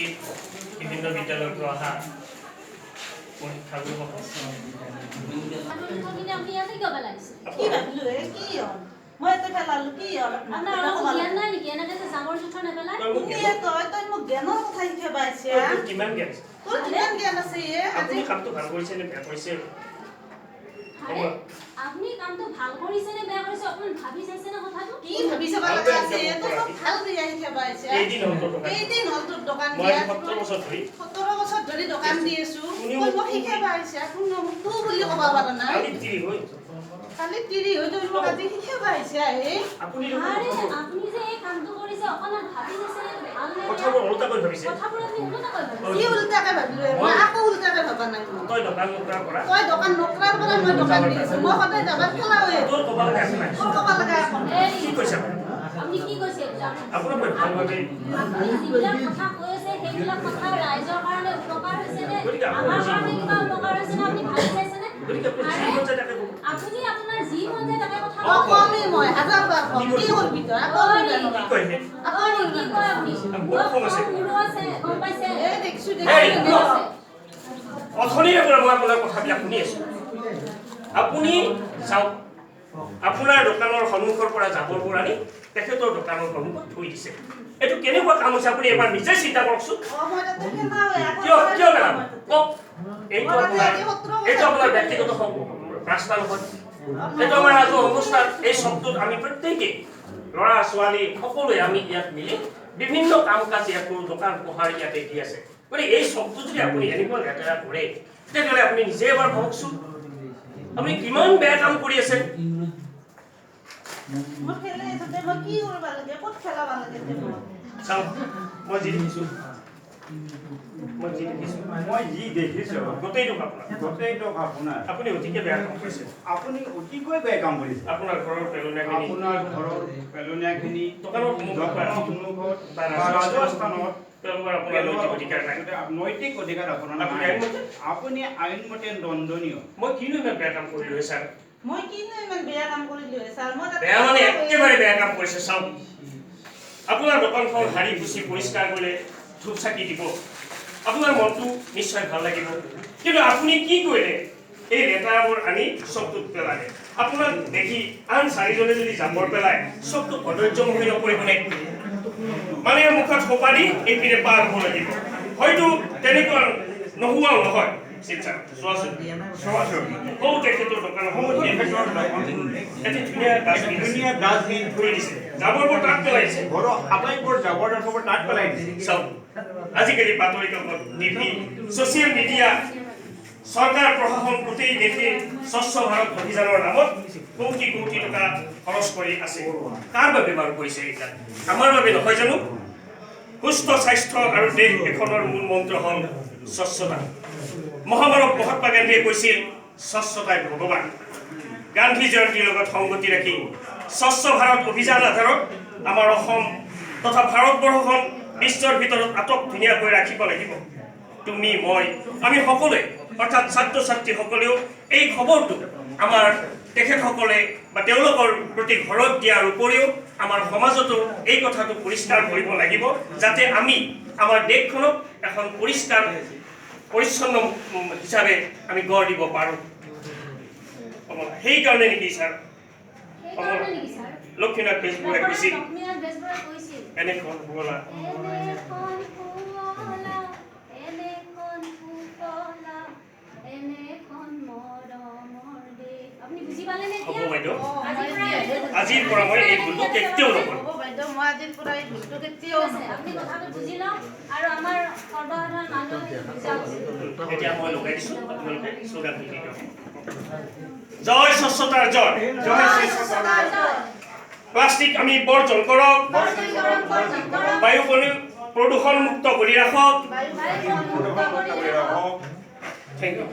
উপস্থিত বিভিন্ন বিদ্যালয়ৰ পৰা অহা পৰীক্ষাগুৰু মই তো পেলালো কি হ'ল আপোনাৰ জ্ঞান নাই নেকি এনেকে যে জাবৰ জোথৰ নেপেলাই তই মোক জ্ঞানৰ কথা শিকাই পাইছে কিমান জ্ঞান তোৰ কিমান জ্ঞান আছে আপুনি কামটো ভাল কৰিছে নে বেয়া কৰিছে আপনি কামটো ভাল কৰিছে নে বেয়া কৰিছে অকমান ভাবি চাইছে না কথাটো কি ভাবি চাব লাগা আছে তো সব ভাল দিয়া শিকাই পাইছে কেইদিন হল তোৰ দোকান দিয়া 17 বছৰ ধৰি দোকান দি আছো মই মোক শিকাই পাইছে আপুনি মোক তু বুলি কবা পাৰা না খালি তিৰি হৈ তুমি মোক আজি শিকাই পাইছে আপুনি যে এই কামটো কৰিছে অকমান ভাবি চাইছে নে ভাল নে কথাবোৰ উল্টাকৈ ভাবিছে কথাবোৰ আপুনি উল্টাকৈ ভাবিছে কি উল্টাকে ভাবিলো মই আকৌ উল্টাকে ভাবা নাই তই দোকান নকৰাৰ পৰা তই দোকান নকৰাৰ পৰা মই দোকান দি আছো মই সদায় যাবাত খেলা হৈ তোৰ ক'ব লগা আছে নাই তোৰ কবা লাগা এখন কি কৈছে আপুনি কি কৈছে আপোনাৰ মই ভালভাৱে আপুনি যিবিলাক কথা কৈ আছে সেইবিলাক কথা ৰাইজৰ কাৰণে উপকাৰ হৈছে নে আমাৰ কাৰণে কিবা উপকাৰ হৈছে নে আপুনি ভাবি চাইছে নে আপুনি আপোনাৰ যি মন যায় তাকে কথা কমই মই হাজাৰ বাৰ কম কি কৰবি তই আকৌ কি কৈছে আপুনি কি কয় আপুনি মোৰো আছে গম পাইছে এই দেখছো অথনিৰে পৰা মই আপোনাৰ কথাবিলাক শুনি আছো আপুনি চাওক আপোনাৰ দোকানৰ সন্মুখৰ পৰা জাবৰবোৰ আনি তেখেতৰ দোকানৰ সন্মুখত থৈ দিছে এইটো কেনেকুৱা কাম হৈছে আপুনি এবাৰ নিজে চিন্তা কৰকচোন কিয় পেলাব কওক এইটো আপোনাৰ ব্যক্তিগত ৰাস্তা নহয় এইটো আমাৰ ৰাজু অৱস্থাত এই শব্দত আমি প্ৰত্যেকেই ল'ৰা ছোৱালী সকলোৱে আমি ইয়াত মিলি বিভিন্ন কাম কাজ ইয়াত কৰোঁ দোকান পোহাৰ ইয়াতে দি আছে গতিকে এই শব্দ যদি আপুনি এনেকুৱা লেতেৰা কৰে তেতিয়াহ'লে আপুনি নিজে এবাৰ ভাবকচোন আপুনি কিমান বেয়া কাম কৰি আছে মই খেলে এসতে মই কি কৰিব লাগে ক'ত খেলাব লাগে চাওক মই যি দেখিছোঁ মই যি দেখিছোঁ গোটেইটো আপোনাৰ আপুনি অতিকে বেয়া কাম কৰিছে আপুনি অতিকৈ বেয়া কাম কৰিছে আপোনাৰ ঘৰৰ পেলনীয়াখিনি আপোনাৰ ঘৰৰ পেলনীয়াখিনি দোকানৰ সন্মুখত বা ৰাজস্থানত তেওঁলোকৰ আপোনাৰ নৈতিক অধিকাৰ নাই নৈতিক অধিকাৰ আপোনাৰ নাই আপুনি আইনমতে দণ্ডনীয় মই কিনো ইমান বেয়া কাম কৰিলো ছাৰ মই কিনো ইমান বেয়া কাম কৰিলো ছাৰ মই বেয়া মানে একেবাৰে বেয়া কাম কৰিছে চাওক আপোনাৰ দোকানখন হাৰি পুচি পৰিষ্কাৰ কৰিলে ধূপ চাকি দিব আপোনাৰ মনটো নিশ্চয় ভাল লাগিব কিন্তু আপুনি কি কৰিলে এই লেতেৰাবোৰ আনি চবটোত পেলালে আপোনাক দেখি আন চাৰিজনে যদি জাবৰ পেলায় চবটো অধৈৰ্য্য হৈ নপৰিবনে মানে মুখত সোপা দি এইপিনে পাৰ হ'ব লাগিব হয়তো তেনেকুৱা নোহোৱাও নহয় চিন্তা চোৱাচোন সৌ তেখেতৰ দোকানৰ সন্মুখত এটি ধুনীয়া ডাষ্টবিন ধৰি দিছে জাবৰবোৰ তাত পেলাইছে ঘৰৰ আটাইবোৰ জাবৰ জোঁথৰবোৰ তাত পেলাই দিছে চাওক আজিকালি বাতৰি কাকত টিভি ছ'চিয়েল মিডিয়া চৰকাৰ প্ৰশাসন গোটেই দেশে স্বচ্ছ ভাৰত অভিযানৰ নামত কোটি কোটি টকা খৰচ কৰি আছে কাৰ বাবে বাৰু কৰিছে এইবিলাক আমাৰ বাবে নহয় জানো সুস্থ স্বাস্থ্য আৰু দেশ এখনৰ মূল মন্ত্ৰ হ'ল স্বচ্ছতা মহামানৱ মহাত্মা গান্ধীয়ে কৈছিল স্বচ্ছতাই ভগৱান গান্ধী জয়ন্তীৰ লগত সংগতি ৰাখি স্বচ্ছ ভাৰত অভিযান আধাৰত আমাৰ অসম তথা ভাৰতবৰ্ষখন বিশ্বৰ ভিতৰত আটক ধুনীয়াকৈ ৰাখিব লাগিব তুমি মই আমি সকলোৱে অৰ্থাৎ ছাত্ৰ ছাত্ৰীসকলেও এই খবৰটো আমাৰ তেখেতসকলে বা তেওঁলোকৰ প্ৰতি ঘৰত দিয়াৰ উপৰিও আমাৰ সমাজতো এই কথাটো পৰিষ্কাৰ কৰিব লাগিব যাতে আমি আমাৰ দেশখনক এখন পৰিষ্কাৰ পৰিচ্ছন্ন হিচাপে আমি গঢ় দিব পাৰোঁ সেইকাৰণে নেকি ছাৰ লক্ষ্মীনাথ বেজবৰুৱাই কৈছিল এনেখন শুৱলা হ'ব বাইদেউ আজিৰ পৰা মই এই ভুলটো কেতিয়াও নকৰোঁ মই আজিৰ পৰা এই ভুলটো কেতিয়াও আপুনি কথাটো বুজি লওক আৰু আমাৰ সৰ্বসাধাৰণ মানুহ বুজাওক এতিয়া মই লগাই দিছোঁ আপোনালোকে শ্লোগান দি দিয়ক জয় স্বচ্ছতাৰ জয় জয় স্বচ্ছতাৰ জয় প্লাষ্টিক আমি বৰ্জন কৰক বায়ু প্ৰদূষণ মুক্ত কৰি ৰাখক থেংক ইউ